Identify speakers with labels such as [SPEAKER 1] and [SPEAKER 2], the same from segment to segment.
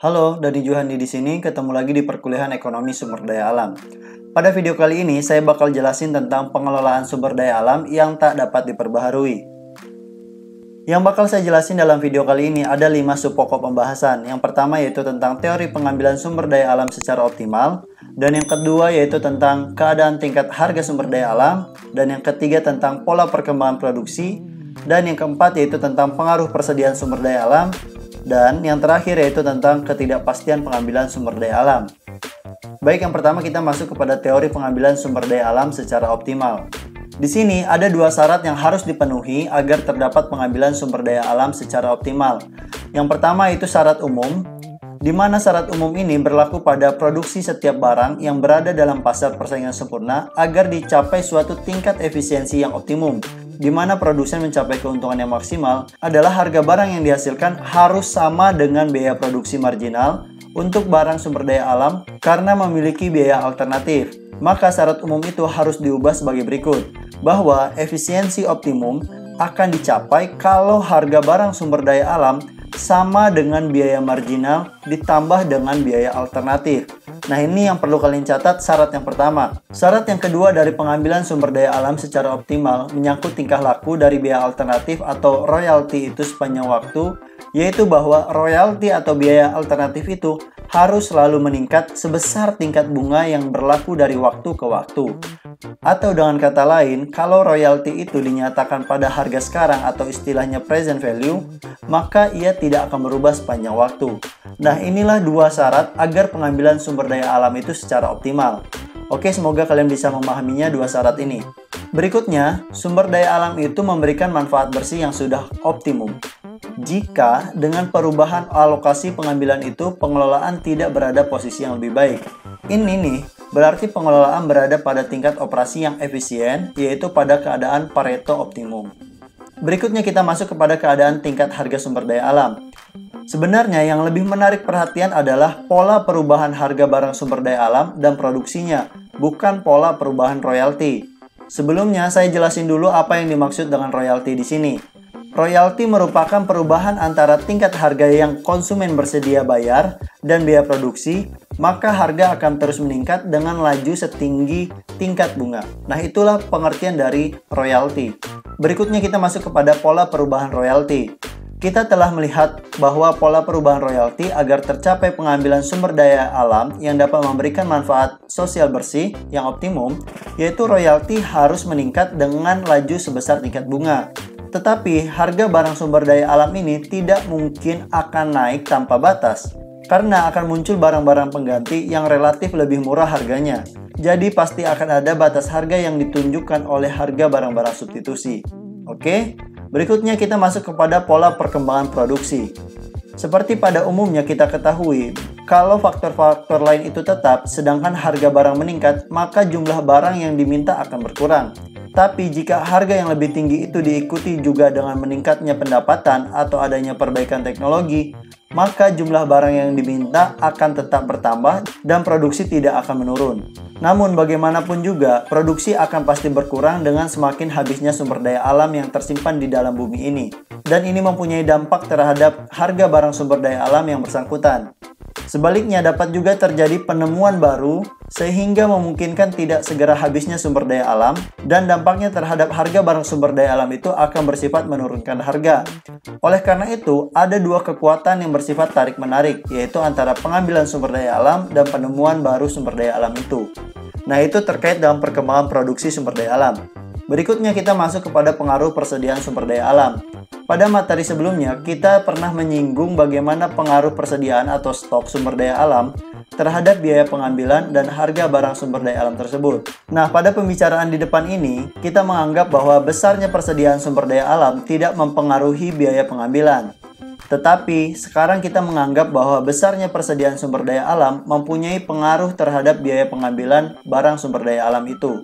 [SPEAKER 1] Halo, Dani Juhandi di sini, ketemu lagi di perkuliahan ekonomi sumber daya alam. Pada video kali ini, saya bakal jelasin tentang pengelolaan sumber daya alam yang tak dapat diperbaharui. Yang bakal saya jelasin dalam video kali ini ada 5 subpokok pembahasan. Yang pertama yaitu tentang teori pengambilan sumber daya alam secara optimal. Dan yang kedua yaitu tentang keadaan tingkat harga sumber daya alam. Dan yang ketiga tentang pola perkembangan produksi. Dan yang keempat yaitu tentang pengaruh persediaan sumber daya alam. Dan yang terakhir yaitu tentang ketidakpastian pengambilan sumber daya alam. Baik, yang pertama kita masuk kepada teori pengambilan sumber daya alam secara optimal. Di sini ada 2 syarat yang harus dipenuhi agar terdapat pengambilan sumber daya alam secara optimal. Yang pertama itu syarat umum, di mana syarat umum ini berlaku pada produksi setiap barang yang berada dalam pasar persaingan sempurna agar dicapai suatu tingkat efisiensi yang optimum, di mana produsen mencapai keuntungan yang maksimal adalah harga barang yang dihasilkan harus sama dengan biaya produksi marginal untuk barang sumber daya alam karena memiliki biaya alternatif. Maka syarat umum itu harus diubah sebagai berikut, bahwa efisiensi optimum akan dicapai kalau harga barang sumber daya alam sama dengan biaya marginal ditambah dengan biaya alternatif. Nah, ini yang perlu kalian catat, syarat yang pertama. Syarat yang kedua dari pengambilan sumber daya alam secara optimal menyangkut tingkah laku dari biaya alternatif atau royalti itu sepanjang waktu, yaitu bahwa royalti atau biaya alternatif itu harus selalu meningkat sebesar tingkat bunga yang berlaku dari waktu ke waktu. Atau dengan kata lain, kalau royalti itu dinyatakan pada harga sekarang atau istilahnya present value, maka ia tidak akan berubah sepanjang waktu. Nah, inilah 2 syarat agar pengambilan sumber daya alam itu secara optimal. Oke, semoga kalian bisa memahaminya 2 syarat ini. Berikutnya, sumber daya alam itu memberikan manfaat bersih yang sudah optimum. Jika dengan perubahan alokasi pengambilan itu pengelolaan tidak berada posisi yang lebih baik. Ini nih, berarti pengelolaan berada pada tingkat operasi yang efisien, yaitu pada keadaan Pareto optimum. Berikutnya kita masuk kepada keadaan tingkat harga sumber daya alam. Sebenarnya yang lebih menarik perhatian adalah pola perubahan harga barang sumber daya alam dan produksinya, bukan pola perubahan royalti. Sebelumnya saya jelasin dulu apa yang dimaksud dengan royalti di sini. Royalti merupakan perubahan antara tingkat harga yang konsumen bersedia bayar dan biaya produksi, maka harga akan terus meningkat dengan laju setinggi tingkat bunga. Nah, itulah pengertian dari royalti. Berikutnya kita masuk kepada pola perubahan royalti. Kita telah melihat bahwa pola perubahan royalti agar tercapai pengambilan sumber daya alam yang dapat memberikan manfaat sosial bersih yang optimum, yaitu royalti harus meningkat dengan laju sebesar tingkat bunga. Tetapi harga barang sumber daya alam ini tidak mungkin akan naik tanpa batas, karena akan muncul barang-barang pengganti yang relatif lebih murah harganya. Jadi pasti akan ada batas harga yang ditunjukkan oleh harga barang-barang substitusi. Oke, berikutnya kita masuk kepada pola perkembangan produksi. Seperti pada umumnya kita ketahui, kalau faktor-faktor lain itu tetap, sedangkan harga barang meningkat, maka jumlah barang yang diminta akan berkurang. Tapi jika harga yang lebih tinggi itu diikuti juga dengan meningkatnya pendapatan atau adanya perbaikan teknologi, maka jumlah barang yang diminta akan tetap bertambah dan produksi tidak akan menurun. Namun bagaimanapun juga, produksi akan pasti berkurang dengan semakin habisnya sumber daya alam yang tersimpan di dalam bumi ini. Dan ini mempunyai dampak terhadap harga barang sumber daya alam yang bersangkutan. Sebaliknya dapat juga terjadi penemuan baru sehingga memungkinkan tidak segera habisnya sumber daya alam dan dampaknya terhadap harga barang sumber daya alam itu akan bersifat menurunkan harga. Oleh karena itu, ada 2 kekuatan yang bersifat tarik-menarik, yaitu antara pengambilan sumber daya alam dan penemuan baru sumber daya alam itu. Nah, itu terkait dengan perkembangan produksi sumber daya alam. Berikutnya kita masuk kepada pengaruh persediaan sumber daya alam. Pada materi sebelumnya, kita pernah menyinggung bagaimana pengaruh persediaan atau stok sumber daya alam terhadap biaya pengambilan dan harga barang sumber daya alam tersebut. Nah, pada pembicaraan di depan ini, kita menganggap bahwa besarnya persediaan sumber daya alam tidak mempengaruhi biaya pengambilan. Tetapi, sekarang kita menganggap bahwa besarnya persediaan sumber daya alam mempunyai pengaruh terhadap biaya pengambilan barang sumber daya alam itu.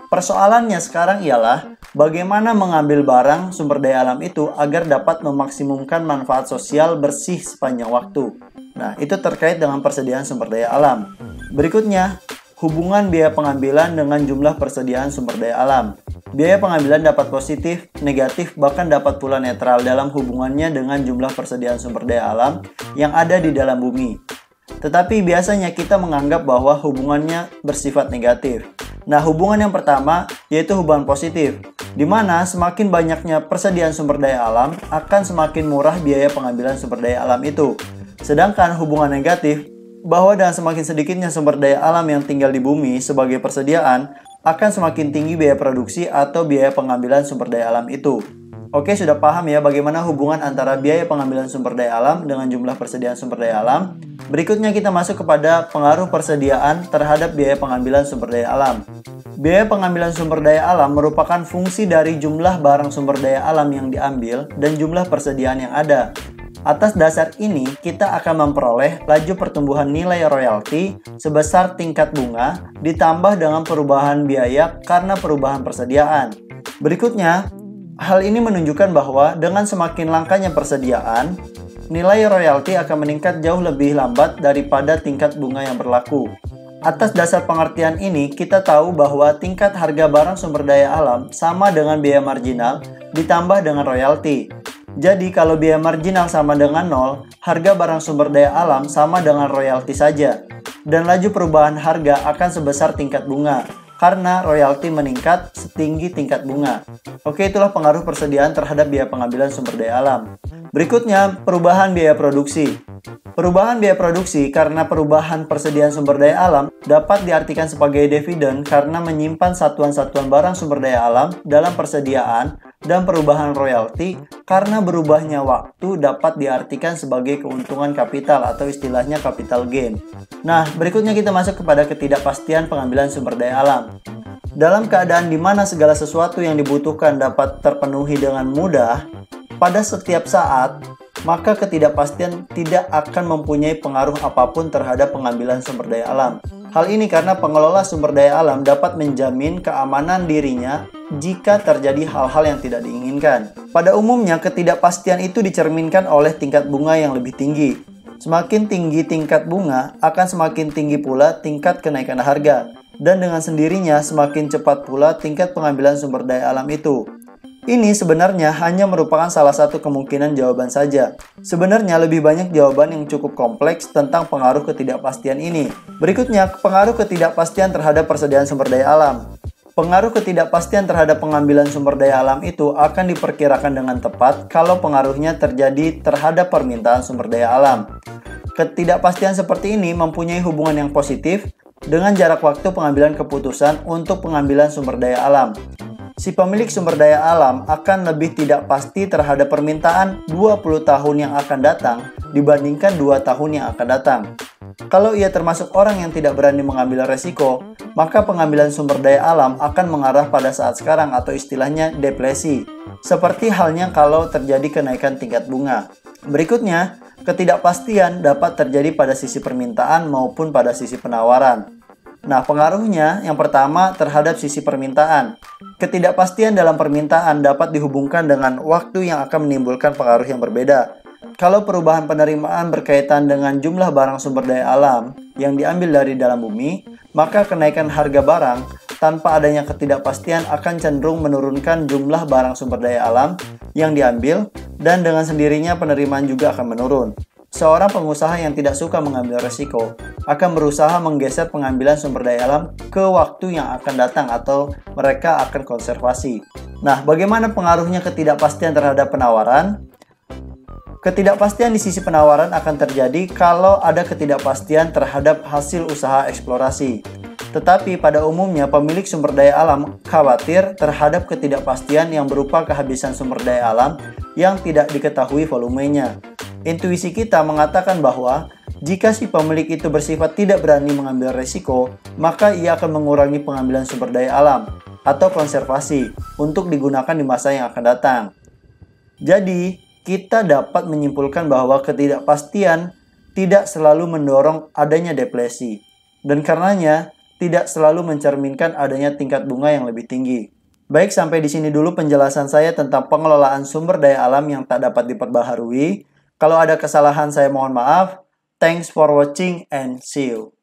[SPEAKER 1] Persoalannya sekarang ialah bagaimana mengambil barang sumber daya alam itu agar dapat memaksimumkan manfaat sosial bersih sepanjang waktu. Nah, itu terkait dengan persediaan sumber daya alam. Berikutnya, hubungan biaya pengambilan dengan jumlah persediaan sumber daya alam. Biaya pengambilan dapat positif, negatif, bahkan dapat pula netral dalam hubungannya dengan jumlah persediaan sumber daya alam yang ada di dalam bumi. Tetapi biasanya kita menganggap bahwa hubungannya bersifat negatif. Nah, hubungan yang pertama yaitu hubungan positif, di mana semakin banyaknya persediaan sumber daya alam akan semakin murah biaya pengambilan sumber daya alam itu. Sedangkan hubungan negatif, bahwa dengan semakin sedikitnya sumber daya alam yang tinggal di bumi sebagai persediaan, akan semakin tinggi biaya produksi atau biaya pengambilan sumber daya alam itu. Oke, sudah paham ya bagaimana hubungan antara biaya pengambilan sumber daya alam dengan jumlah persediaan sumber daya alam? Berikutnya kita masuk kepada pengaruh persediaan terhadap biaya pengambilan sumber daya alam. Biaya pengambilan sumber daya alam merupakan fungsi dari jumlah barang sumber daya alam yang diambil dan jumlah persediaan yang ada. Atas dasar ini, kita akan memperoleh laju pertumbuhan nilai royalti sebesar tingkat bunga ditambah dengan perubahan biaya karena perubahan persediaan. Berikutnya, hal ini menunjukkan bahwa dengan semakin langkanya persediaan, nilai royalti akan meningkat jauh lebih lambat daripada tingkat bunga yang berlaku. Atas dasar pengertian ini, kita tahu bahwa tingkat harga barang sumber daya alam sama dengan biaya marginal ditambah dengan royalti. Jadi kalau biaya marginal sama dengan 0, harga barang sumber daya alam sama dengan royalti saja. Dan laju perubahan harga akan sebesar tingkat bunga, karena royalti meningkat setinggi tingkat bunga. Oke, itulah pengaruh persediaan terhadap biaya pengambilan sumber daya alam. Berikutnya, perubahan biaya produksi. Perubahan biaya produksi karena perubahan persediaan sumber daya alam dapat diartikan sebagai dividen karena menyimpan satuan-satuan barang sumber daya alam dalam persediaan, dan perubahan royalti karena berubahnya waktu dapat diartikan sebagai keuntungan kapital atau istilahnya capital gain. Nah, berikutnya kita masuk kepada ketidakpastian pengambilan sumber daya alam. Dalam keadaan di mana segala sesuatu yang dibutuhkan dapat terpenuhi dengan mudah pada setiap saat, maka ketidakpastian tidak akan mempunyai pengaruh apapun terhadap pengambilan sumber daya alam. Hal ini karena pengelola sumber daya alam dapat menjamin keamanan dirinya jika terjadi hal-hal yang tidak diinginkan. Pada umumnya, ketidakpastian itu dicerminkan oleh tingkat bunga yang lebih tinggi. Semakin tinggi tingkat bunga, akan semakin tinggi pula tingkat kenaikan harga. Dan dengan sendirinya, semakin cepat pula tingkat pengambilan sumber daya alam itu. Ini sebenarnya hanya merupakan salah satu kemungkinan jawaban saja. Sebenarnya lebih banyak jawaban yang cukup kompleks tentang pengaruh ketidakpastian ini. Berikutnya, pengaruh ketidakpastian terhadap persediaan sumber daya alam. Pengaruh ketidakpastian terhadap pengambilan sumber daya alam itu akan diperkirakan dengan tepat kalau pengaruhnya terjadi terhadap permintaan sumber daya alam. Ketidakpastian seperti ini mempunyai hubungan yang positif dengan jarak waktu pengambilan keputusan untuk pengambilan sumber daya alam. Si pemilik sumber daya alam akan lebih tidak pasti terhadap permintaan 20 tahun yang akan datang dibandingkan 2 tahun yang akan datang. Kalau ia termasuk orang yang tidak berani mengambil resiko, maka pengambilan sumber daya alam akan mengarah pada saat sekarang atau istilahnya depresi. Seperti halnya kalau terjadi kenaikan tingkat bunga. Berikutnya, ketidakpastian dapat terjadi pada sisi permintaan maupun pada sisi penawaran. Nah, pengaruhnya yang pertama terhadap sisi permintaan. Ketidakpastian dalam permintaan dapat dihubungkan dengan waktu yang akan menimbulkan pengaruh yang berbeda. Kalau perubahan penerimaan berkaitan dengan jumlah barang sumber daya alam yang diambil dari dalam bumi, maka kenaikan harga barang tanpa adanya ketidakpastian akan cenderung menurunkan jumlah barang sumber daya alam yang diambil, dan dengan sendirinya penerimaan juga akan menurun. Seorang pengusaha yang tidak suka mengambil resiko akan berusaha menggeser pengambilan sumber daya alam ke waktu yang akan datang atau mereka akan konservasi. Nah, bagaimana pengaruhnya ketidakpastian terhadap penawaran? Ketidakpastian di sisi penawaran akan terjadi kalau ada ketidakpastian terhadap hasil usaha eksplorasi. Tetapi pada umumnya pemilik sumber daya alam khawatir terhadap ketidakpastian yang berupa kehabisan sumber daya alam yang tidak diketahui volumenya. Intuisi kita mengatakan bahwa jika si pemilik itu bersifat tidak berani mengambil resiko, maka ia akan mengurangi pengambilan sumber daya alam atau konservasi untuk digunakan di masa yang akan datang. Jadi, kita dapat menyimpulkan bahwa ketidakpastian tidak selalu mendorong adanya depresi, dan karenanya tidak selalu mencerminkan adanya tingkat bunga yang lebih tinggi. Baik, sampai di sini dulu penjelasan saya tentang pengelolaan sumber daya alam yang tak dapat diperbaharui. Kalau ada kesalahan saya mohon maaf. Thanks for watching and see you.